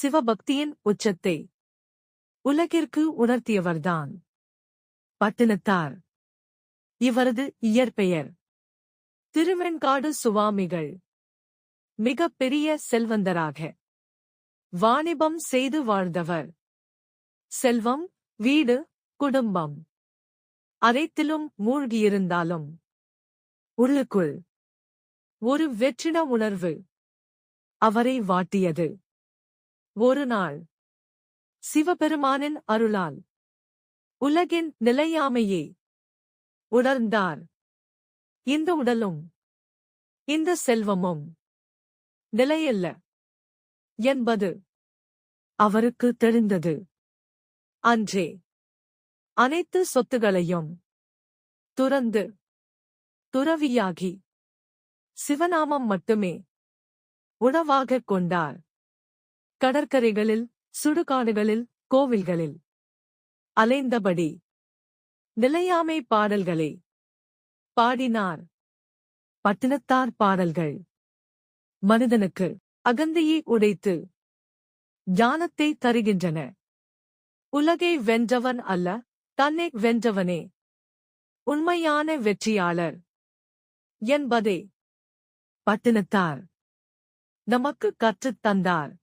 சிவபக்தியின் உச்சத்தை உலகிற்கு உணர்த்தியவர்தான் பட்டினத்தார். இவரது இயற்பெயர் திருவெண்காடு சுவாமிகள். மிகப் பெரிய செல்வந்தராக வாணிபம் செய்து வாழ்ந்தவர். செல்வம், வீடு, குடும்பம் அனைத்திலும் மூழ்கியிருந்தாலும் உள்ளுக்குள் ஒரு வெற்றிட உணர்வு அவரை வாட்டியது. ஒரு நாள் சிவபெருமானின் அருளால் உலகின் நிலையாமையே உணர்ந்தார். இந்த உடலும் இந்த செல்வமும் நிலையல்ல என்பது அவருக்கு தெரிந்தது. அன்றே அனைத்து சொத்துகளையும் துறந்து துறவியாகி சிவநாமம் மட்டுமே உணவாகக் கொண்டார். கடற்கரைகளில், சுடுகாடுகளில், கோவில்களில் அலைந்தபடி நிலையாமை பாடல்களே பாடினார். பட்டினத்தார் பாடல்கள் மனிதனுக்கு அகந்தையை உடைத்து ஞானத்தை தருகின்றன. உலகை வென்றவன் அல்ல, தன்னை வென்றவனே உண்மையான வெற்றியாளர் என்பதே பட்டினத்தார் நமக்கு கற்றுத் தந்தார்.